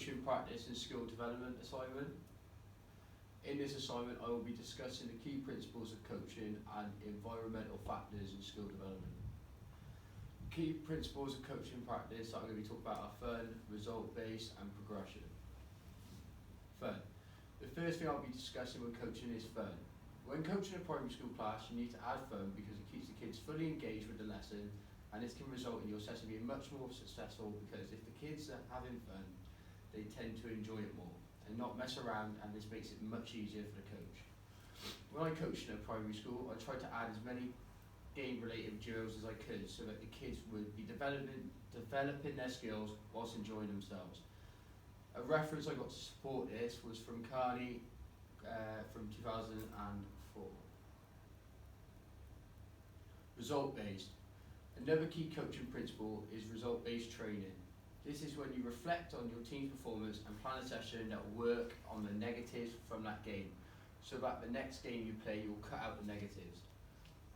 coaching practice and skill development assignment. In this assignment, I will be discussing the key principles of coaching and environmental factors in skill development. Key principles of coaching practice that I'm going to be talking about are fun, result-based and progression. Fun. The first thing I'll be discussing when coaching is fun. When coaching a primary school class, you need to add fun because it keeps the kids fully engaged with the lesson, and this can result in your session being much more successful because if the kids are having fun, they tend to enjoy it more and not mess around, and this makes it much easier for the coach. When I coached in a primary school, I tried to add as many game-related drills as I could so that the kids would be developing their skills whilst enjoying themselves. A reference I got to support this was from Carney from 2004. Result-based. Another key coaching principle is result-based training. This is when you reflect on your team's performance and plan a session that will work on the negatives from that game, so that the next game you play, you'll cut out the negatives.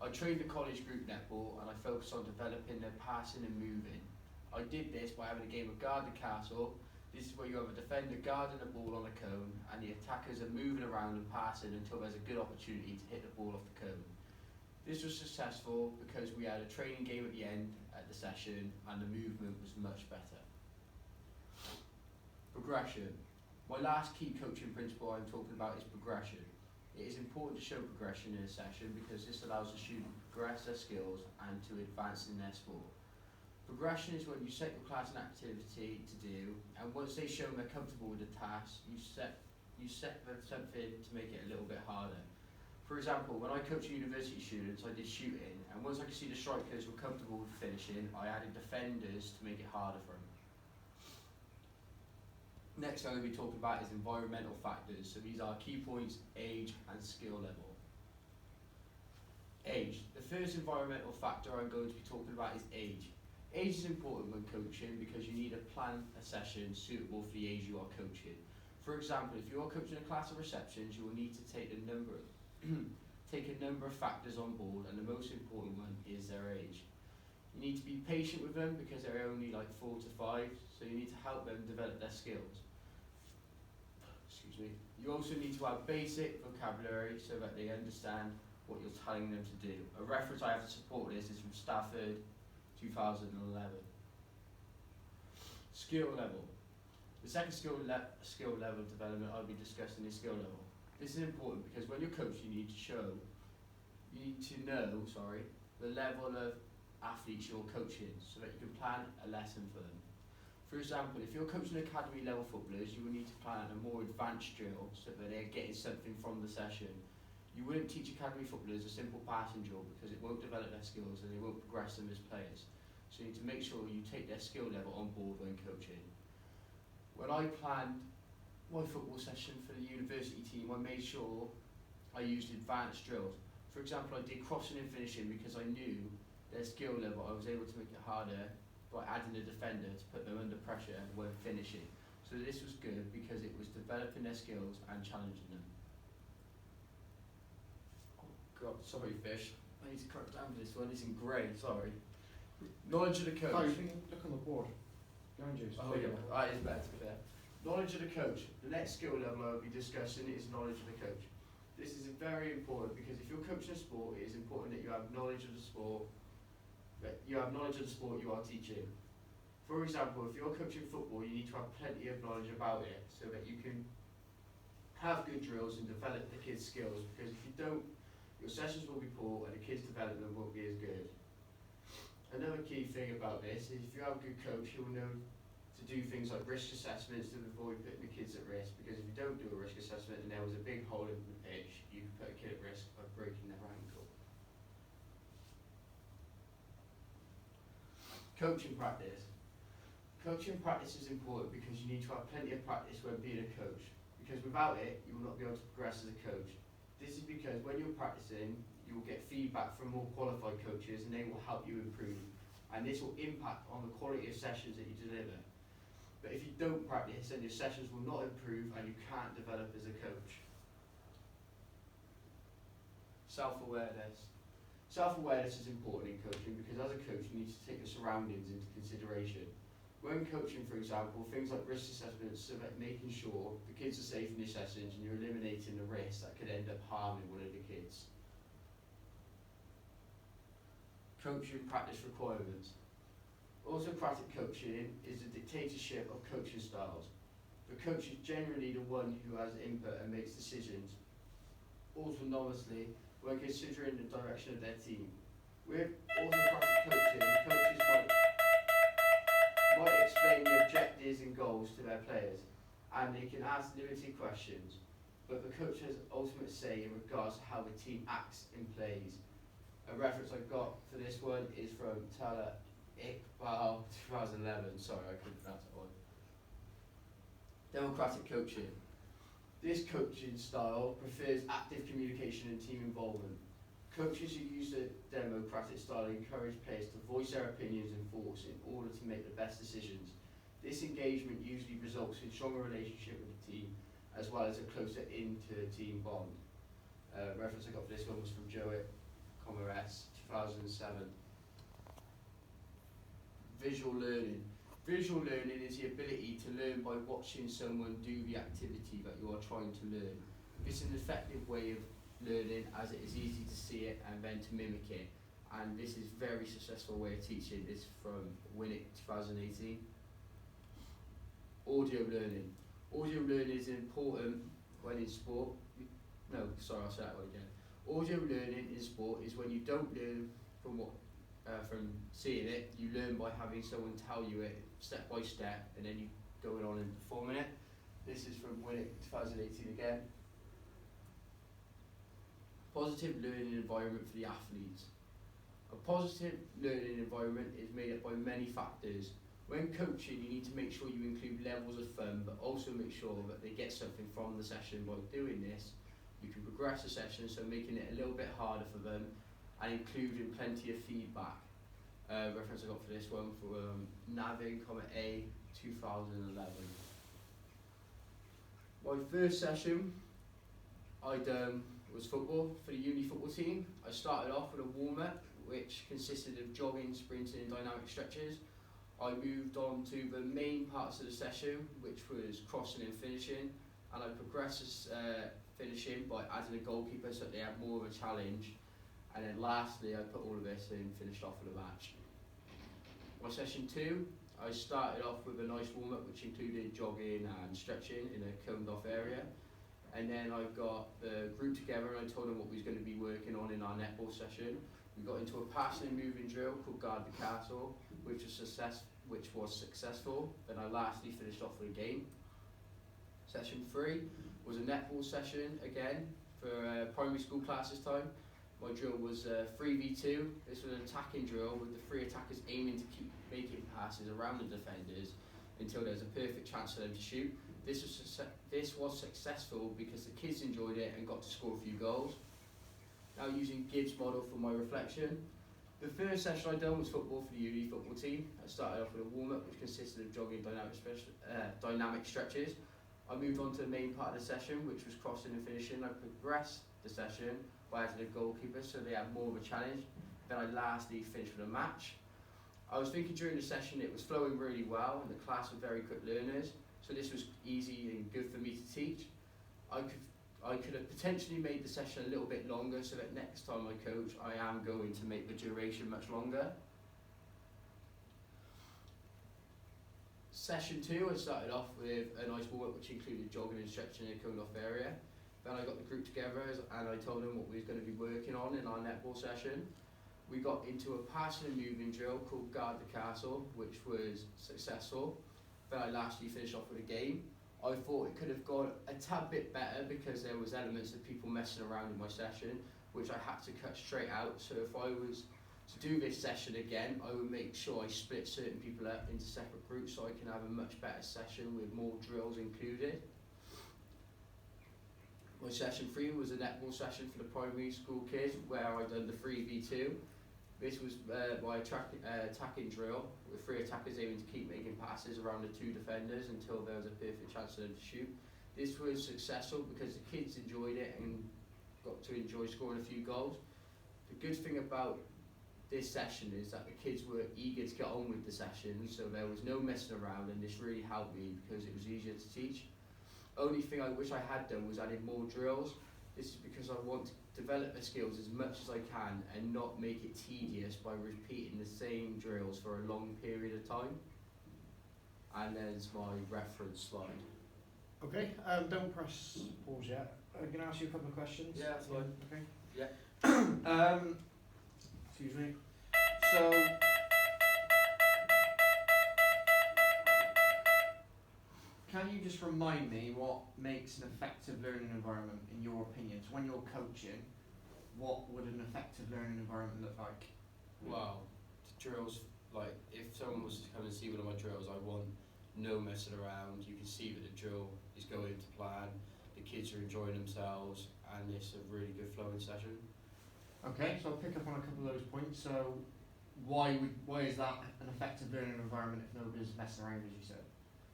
I trained the college group netball and I focused on developing their passing and moving. I did this by having a game of guard the castle. This is where you have a defender guarding the ball on a cone and the attackers are moving around and passing until there's a good opportunity to hit the ball off the cone. This was successful because we had a training game at the end at the session and the movement was much better. Progression. My last key coaching principle I'm talking about is progression. It is important to show progression in a session because this allows the student to progress their skills and to advance in their sport. Progression is when you set your class an activity to do, and once they've shown they're comfortable with the task, you set them something to make it a little bit harder. For example, when I coach university students, I did shooting, and once I could see the strikers were comfortable with finishing, I added defenders to make it harder for them. Next I'm going to be talking about is environmental factors. So these are key points, age and skill level. Age. The first environmental factor I'm going to be talking about is age. Age is important when coaching because you need to plan a session suitable for the age you are coaching. For example, if you are coaching a class of receptions, you will need to take a number of factors on board, and the most important one is their age. You need to be patient with them because they're only like 4 to 5, so you need to help them develop their skills. Excuse me. You also need to have basic vocabulary so that they understand what you're telling them to do. A reference I have to support this is from Stafford, 2011. Skill level. The second skill level development I'll be discussing is skill level. This is important because when you're coaching, you need to know the level of athletes you're coaching so that you can plan a lesson for them. For example, if you're coaching academy level footballers, you will need to plan a more advanced drill so that they're getting something from the session. You wouldn't teach academy footballers a simple passing drill because it won't develop their skills and it won't progress them as players. So you need to make sure you take their skill level on board when coaching. When I planned my football session for the university team, I made sure I used advanced drills. For example, I did crossing and finishing because I knew their skill level. I was able to make it harder by adding a defender to put them under pressure when finishing. So this was good because it was developing their skills and challenging them. Oh God, sorry fish. I need to crack down for this one. It's in grey, sorry. Knowledge of the coach. Oh, you can look on the board. Behind you. Oh yeah, that is better to be fair. Knowledge of the coach. The next skill level I'll be discussing is knowledge of the coach. This is very important because if you're coaching a sport, it is important that you have knowledge of the sport, you are teaching. For example, if you're coaching football, you need to have plenty of knowledge about it so that you can have good drills and develop the kids' skills, because if you don't, your sessions will be poor and the kids' development won't be as good. Another key thing about this is if you have a good coach, you'll know to do things like risk assessments to avoid putting the kids at risk, because if you don't do a risk assessment and there was a big hole in the pitch, you can put a kid at risk of breaking their ankle. Coaching practice. Coaching practice is important because you need to have plenty of practice when being a coach, because without it, you will not be able to progress as a coach. This is because when you're practicing, you will get feedback from more qualified coaches and they will help you improve, and this will impact on the quality of sessions that you deliver. But if you don't practice, then your sessions will not improve and you can't develop as a coach. Self-awareness. Self-awareness is important in coaching because as a coach you need to take your surroundings into consideration. When coaching, for example, things like risk assessments, so that making sure the kids are safe in the sessions and you're eliminating the risks that could end up harming one of the kids. Coaching practice requirements. Autocratic coaching is a dictatorship of coaching styles. The coach is generally the one who has input and makes decisions autonomously when considering the direction of their team. With autocratic coaching, coaches might explain the objectives and goals to their players, and they can ask limited questions, but the coach has ultimate say in regards to how the team acts and plays. A reference I got for this one is from Tala Iqbal 2011. Sorry, I couldn't pronounce that one. Democratic coaching. This coaching style prefers active communication and team involvement. Coaches who use the democratic style encourage players to voice their opinions and thoughts in order to make the best decisions. This engagement usually results in stronger relationship with the team, as well as a closer inter-team bond. Reference I got for this one was from Jowett, S, 2007. Visual learning. Visual learning is the ability to learn by watching someone do the activity that you are trying to learn. It's an effective way of learning as it is easy to see it and then to mimic it. And this is a very successful way of teaching. This is from Winnick 2018. Audio learning. Audio learning is important when in sport. No, sorry, I'll say that one again. Audio learning in sport is when you don't learn from seeing it, you learn by having someone tell you it step by step, and then you going on and performing it. This is from Winnick 2018 again. Positive learning environment for the athletes. A positive learning environment is made up by many factors. When coaching, you need to make sure you include levels of fun, but also make sure that they get something from the session. By doing this, you can progress the session, so making it a little bit harder for them, and including plenty of feedback. Reference I got for this one from Navin, A, 2011. My first session I done was football for the uni football team. I started off with a warm-up, which consisted of jogging, sprinting and dynamic stretches. I moved on to the main parts of the session, which was crossing and finishing, and I progressed finishing by adding a goalkeeper so that they had more of a challenge. And then lastly, I put all of this in, finished off with a match. My session 2, I started off with a nice warm-up which included jogging and stretching in a coned off area. And then I got the group together and I told them what we was going to be working on in our netball session. We got into a passing and moving drill called Guard the Castle, which was successful. Then I lastly finished off with a game. Session 3 was a netball session again for primary school class this time. My drill was 3v2. This was an attacking drill with the 3 attackers aiming to keep making passes around the defenders until there was a perfect chance for them to shoot. This was successful because the kids enjoyed it and got to score a few goals. Now using Gibbs' model for my reflection. The first session I done was football for the uni football team. I started off with a warm-up which consisted of jogging dynamic stretches. I moved on to the main part of the session, which was crossing and finishing. I progressed the session by adding a goalkeeper so they had more of a challenge. Then I lastly finished with a match. I was thinking during the session it was flowing really well and the class were very quick learners, so this was easy and good for me to teach. I could have potentially made the session a little bit longer so that next time I coach I am going to make the duration much longer. Session 2 I started off with a nice warm-up which included jogging and stretching in a coned off area. Then I got the group together and I told them what we was going to be working on in our netball session. We got into a passing and moving drill called Guard the Castle, which was successful. Then I lastly finished off with a game. I thought it could have gone a tad bit better because there was elements of people messing around in my session, which I had to cut straight out. So if I was to do this session again, I would make sure I split certain people up into separate groups so I can have a much better session with more drills included. My session 3 was a netball session for the primary school kids where I done the 3v2. This was my attacking drill with 3 attackers aiming to keep making passes around the 2 defenders until there was a perfect chance for them to shoot. This was successful because the kids enjoyed it and got to enjoy scoring a few goals. The good thing about this session is that the kids were eager to get on with the session, so there was no messing around, and this really helped me because it was easier to teach. Only thing I wish I had done was added more drills. This is because I want to develop the skills as much as I can and not make it tedious by repeating the same drills for a long period of time. And there's my reference slide. Okay, don't press pause yet. I'm going to ask you a couple of questions. Yeah, that's fine. Okay. Yeah. Excuse me. So, can you just remind me what makes an effective learning environment in your opinion? So when you're coaching, what would an effective learning environment look like? Well, the drills, like if someone was to come and see one of my drills, I want no messing around. You can see that the drill is going to plan, the kids are enjoying themselves, and it's a really good flowing session. Okay, so I'll pick up on a couple of those points. So, why is that an effective learning environment if nobody's messing around, as you said?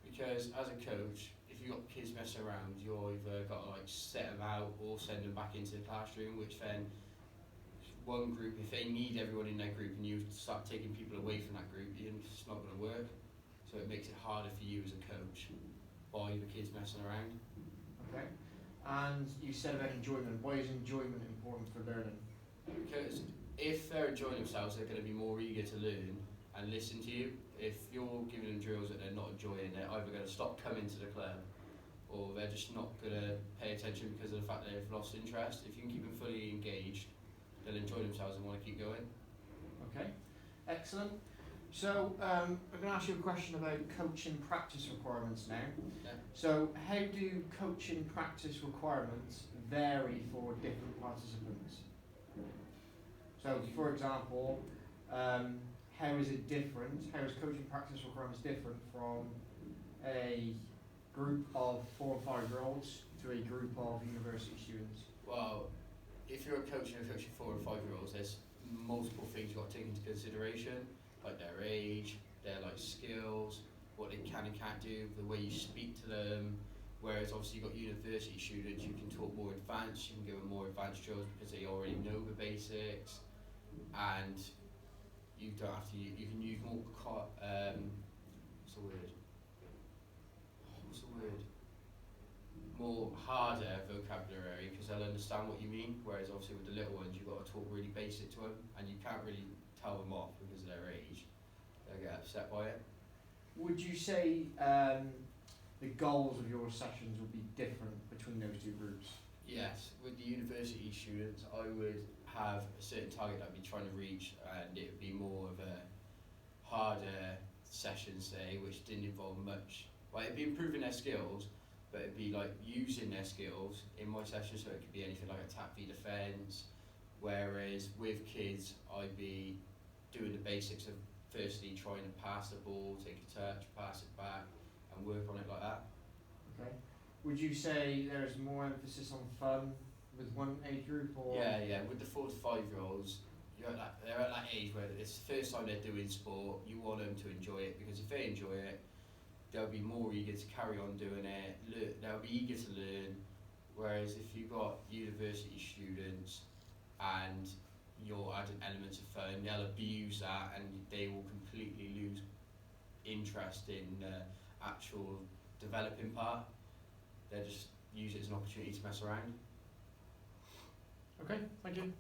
Because as a coach, if you've got kids messing around, you've either got to like set them out or send them back into the classroom, which then one group, if they need everyone in their group and you start taking people away from that group, it's not going to work. So it makes it harder for you as a coach by the kids messing around. Okay. And you said about enjoyment. Why is enjoyment important for learning? Because if they're enjoying themselves, they're going to be more eager to learn and listen to you. If you're giving them drills that they're not enjoying, they're either going to stop coming to the club or they're just not going to pay attention because of the fact that they've lost interest. If you can keep them fully engaged, they'll enjoy themselves and want to keep going. Okay, excellent. So I'm going to ask you a question about coaching practice requirements now. Yeah. So how do coaching practice requirements vary for different participants? So for example, how is it different? How is coaching practice requirements different from a group of 4 and 5-year-olds to a group of university students? Well, if you're a coach and you're coaching 4 and 5-year-olds, there's multiple things you've got to take into consideration, like their age, their like skills, what they can and can't do, the way you speak to them. Whereas obviously you've got university students, you can talk more advanced, you can give them more advanced drills because they already know the basics, and you don't have to. You can use more. What's the word? More harder vocabulary because they'll understand what you mean. Whereas obviously with the little ones, you've got to talk really basic to them, and you can't really tell them off because of their age. They'll get upset by it. Would you say the goals of your sessions would be different between those two groups? Yes, with the university students, I would have a certain target that I'd be trying to reach, and it would be more of a harder session, say, which didn't involve much. Well, it'd be improving their skills, but it'd be like using their skills in my session, so it could be anything like attack v defence. Whereas with kids, I'd be doing the basics of firstly trying to pass the ball, take a touch, pass it back, and work on it like that. Okay. Would you say there's more emphasis on fun with one age group, or? Yeah. With the 4 to 5-year-olds, they're at that age where it's the first time they're doing sport. You want them to enjoy it because if they enjoy it, they'll be more eager to carry on doing it. They'll be eager to learn. Whereas if you've got university students and you're adding elements of fun, they'll abuse that and they will completely lose interest in the actual developing part. They'll just use it as an opportunity to mess around. Okay, thank you.